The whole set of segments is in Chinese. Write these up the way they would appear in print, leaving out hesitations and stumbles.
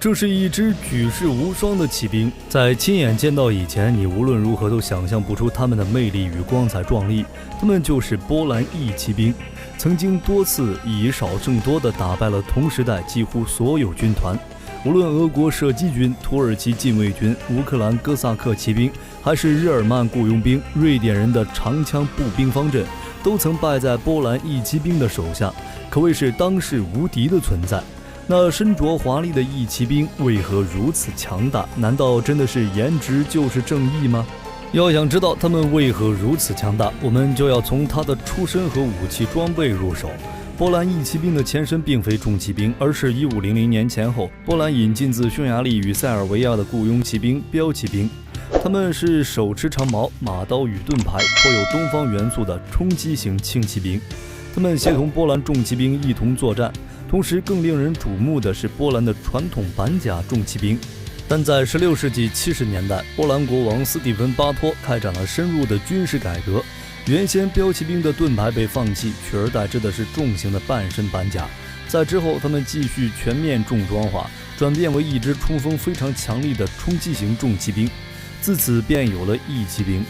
这是一支举世无双的骑兵，在亲眼见到以前，你无论如何都想象不出他们的魅力与光彩壮丽。他们就是波兰翼骑兵，曾经多次以少胜多地打败了同时代几乎所有军团。无论俄国射击军、土耳其禁卫军、乌克兰哥萨克骑兵，还是日耳曼雇佣兵、瑞典人的长枪步兵方阵，都曾败在波兰翼骑兵的手下，可谓是当世无敌的存在。那身着华丽的翼骑兵为何如此强大？难道真的是颜值就是正义吗？要想知道他们为何如此强大，我们就要从他的出身和武器装备入手。波兰翼骑兵的前身并非重骑兵，而是1500年前后波兰引进自匈牙利与塞尔维亚的雇佣骑兵标骑兵。他们是手持长矛、马刀与盾牌，颇有东方元素的冲击型轻骑兵。他们协同波兰重骑兵一同作战。同时更令人瞩目的是波兰的传统板甲重骑兵，但在16世纪70年代，波兰国王斯蒂芬·巴托开展了深入的军事改革，原先标骑兵的盾牌被放弃，取而代之的是重型的半身板甲。在之后，他们继续全面重装化，转变为一支冲锋非常强力的冲击型重骑兵，自此便有了翼骑兵。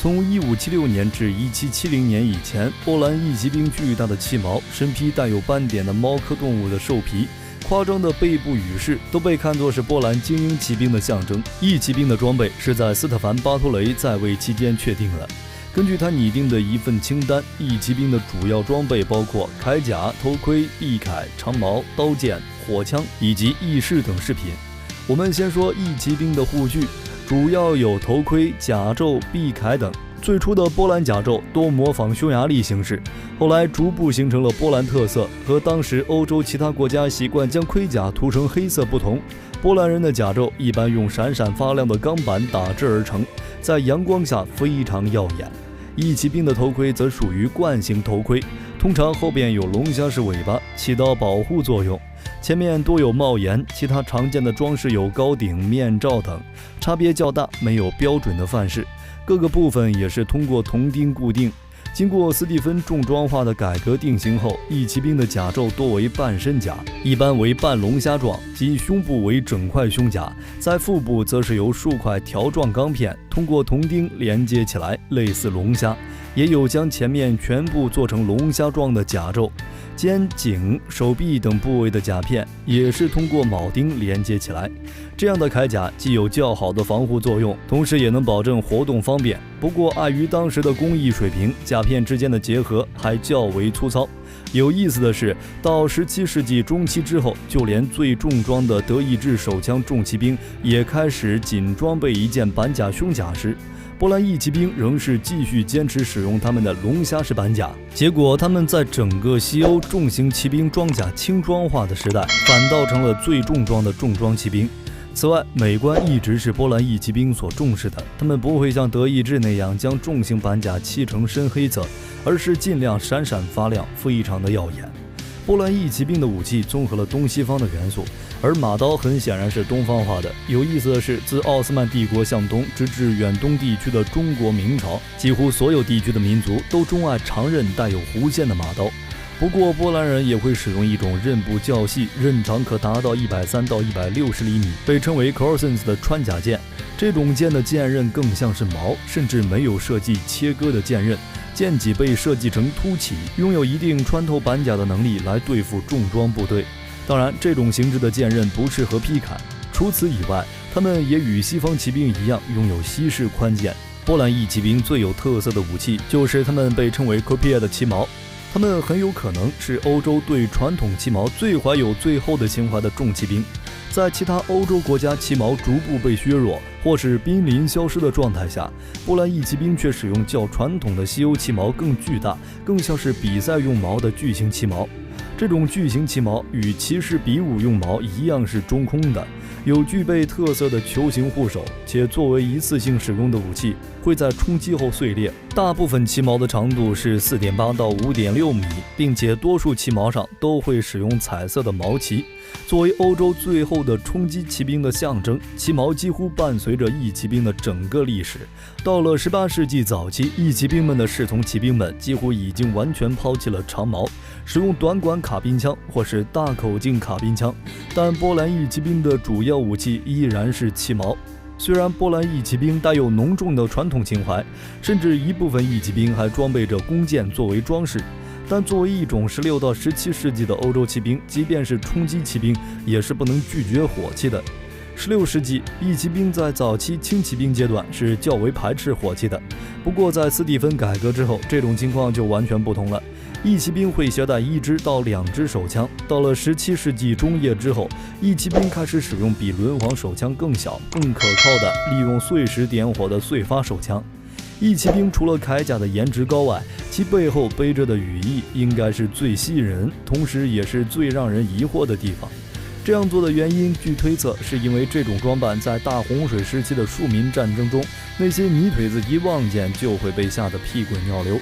从1576年至1770年以前，波兰翼骑兵巨大的气毛、身披带有斑点的猫科动物的兽皮、夸张的背部羽饰，都被看作是波兰精英骑兵的象征。翼骑兵的装备是在斯特凡·巴托雷在位期间确定的。根据他拟定的一份清单，翼骑兵的主要装备包括铠甲、头盔、臂铠、长矛、刀剑、火枪以及翼饰等饰品。我们先说翼骑兵的护具，主要有头盔、甲胄、臂铠等。最初的波兰甲胄多模仿匈牙利形式，后来逐步形成了波兰特色。和当时欧洲其他国家习惯将盔甲涂成黑色不同，波兰人的甲胄一般用闪闪发亮的钢板打制而成，在阳光下非常耀眼。翼骑兵的头盔则属于冠型头盔，通常后边有龙虾式尾巴，起到保护作用。前面多有帽檐，其他常见的装饰有高顶、面罩等，差别较大，没有标准的范式。各个部分也是通过铜钉固定。经过斯蒂芬重装化的改革定型后，翼骑兵的甲胄多为半身甲，一般为半龙虾状，即胸部为整块胸甲，在腹部则是由数块条状钢片通过铜钉连接起来，类似龙虾。也有将前面全部做成龙虾状的甲胄，肩、颈、手臂等部位的甲片也是通过铆钉连接起来。这样的铠甲既有较好的防护作用，同时也能保证活动方便。不过碍于当时的工艺水平，甲片之间的结合还较为粗糙。有意思的是，到17世纪中期之后，就连最重装的德意志手枪重骑兵也开始仅装备一件板甲胸甲时，波兰翼骑兵仍是继续坚持使用他们的龙虾式板甲。结果他们在整个西欧重型骑兵装甲轻装化的时代，反倒成了最重装的重装骑兵。此外，美观一直是波兰翼骑兵所重视的，他们不会像德意志那样将重型板甲漆成深黑色，而是尽量闪闪发亮，非常的耀眼。波兰翼骑兵的武器综合了东西方的元素，而马刀很显然是东方化的。有意思的是，自奥斯曼帝国向东直至远东地区的中国明朝，几乎所有地区的民族都钟爱长刃带有弧线的马刀。不过波兰人也会使用一种刃部较细、刃长可达到130到160厘米，被称为 Corsens 的穿甲剑。这种剑的剑刃更像是矛，甚至没有设计切割的剑刃，剑脊被设计成凸起，拥有一定穿透板甲的能力来对付重装部队。当然，这种形制的剑刃不适合劈砍。除此以外，他们也与西方骑兵一样拥有西式宽剑。波兰翼骑兵最有特色的武器就是他们被称为 Kopia 的骑矛，他们很有可能是欧洲对传统骑矛最怀有最后的情怀的重骑兵。在其他欧洲国家骑矛逐步被削弱或是濒临消失的状态下，波兰翼骑兵却使用较传统的西欧骑矛更巨大、更像是比赛用矛的巨型骑矛。这种巨型骑矛与骑士比武用矛一样是中空的，有具备特色的球形护手，且作为一次性使用的武器，会在冲击后碎裂。大部分骑矛的长度是 4.8 到 5.6 米，并且多数骑矛上都会使用彩色的毛旗。作为欧洲最后的冲击骑兵的象征，骑矛几乎伴随着翼骑兵的整个历史。到了18世纪早期，翼骑兵们的侍从骑兵们几乎已经完全抛弃了长矛，使用短管卡宾枪或是大口径卡宾枪，但波兰翼骑兵的主要武器依然是旗矛。虽然波兰翼骑兵带有浓重的传统情怀，甚至一部分翼骑兵还装备着弓箭作为装饰，但作为一种16到17世纪的欧洲骑兵，即便是冲击骑兵，也是不能拒绝火器的。16世纪，翼骑兵在早期轻骑兵阶段是较为排斥火器的，不过在斯蒂芬改革之后，这种情况就完全不同了。翼骑兵会携带1支到2支手枪，到了17世纪中叶之后，翼骑兵开始使用比轮簧手枪更小、更可靠的利用碎石点火的碎发手枪。翼骑兵除了铠甲的颜值高外，其背后背着的羽翼应该是最吸引人，同时也是最让人疑惑的地方。这样做的原因，据推测是因为这种装扮在大洪水时期的庶民战争中，那些泥腿子一望见就会被吓得屁滚尿流。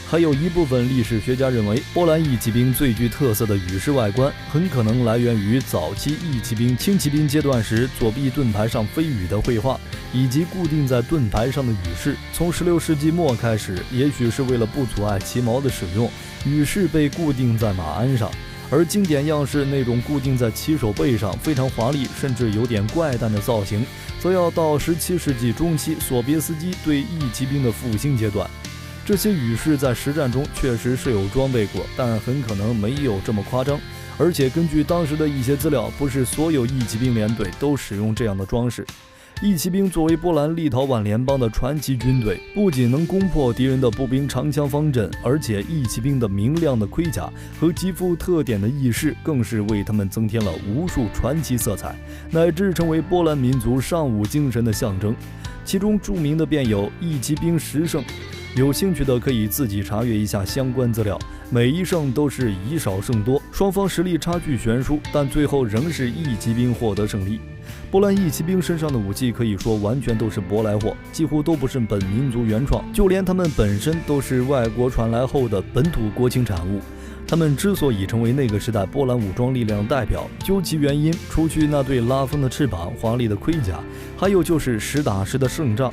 还有一部分历史学家认为，波兰翼骑兵最具特色的羽饰外观很可能来源于早期翼骑兵轻骑兵阶段时左臂盾牌上飞羽的绘画，以及固定在盾牌上的羽饰。从16世纪末开始，也许是为了不阻碍旗矛的使用，羽饰被固定在马鞍上，而经典样式那种固定在骑手背上非常华丽甚至有点怪诞的造型，则要到17世纪中期索别斯基对翼骑兵的复兴阶段。这些羽饰在实战中确实是有装备过，但很可能没有这么夸张，而且根据当时的一些资料，不是所有翼骑兵连队都使用这样的装饰。翼骑兵作为波兰立陶宛联邦的传奇军队，不仅能攻破敌人的步兵长枪方阵，而且翼骑兵的明亮的盔甲和极富特点的翼饰更是为他们增添了无数传奇色彩，乃至成为波兰民族尚武精神的象征。其中著名的便有翼骑兵10胜，有兴趣的可以自己查阅一下相关资料，每一胜都是以少胜多，双方实力差距悬殊，但最后仍是翼骑兵获得胜利。波兰翼骑兵身上的武器可以说完全都是舶来货，几乎都不是本民族原创，就连他们本身都是外国传来后的本土国情产物。他们之所以成为那个时代波兰武装力量的代表，究其原因，除去那对拉风的翅膀、华丽的盔甲，还有就是实打实的胜仗。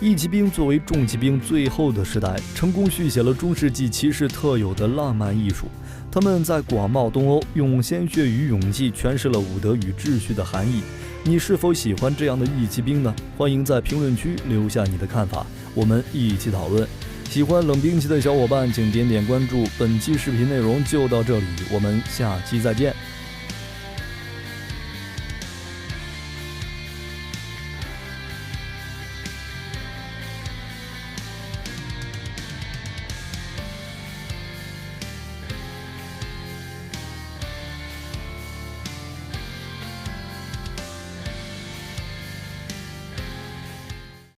翼骑兵作为重骑兵最后的时代，成功续写了中世纪骑士特有的浪漫艺术。他们在广袤东欧用鲜血与勇气诠释了武德与秩序的含义。你是否喜欢这样的翼骑兵呢？欢迎在评论区留下你的看法，我们一起讨论。喜欢冷兵器的小伙伴请点点关注，本期视频内容就到这里，我们下期再见。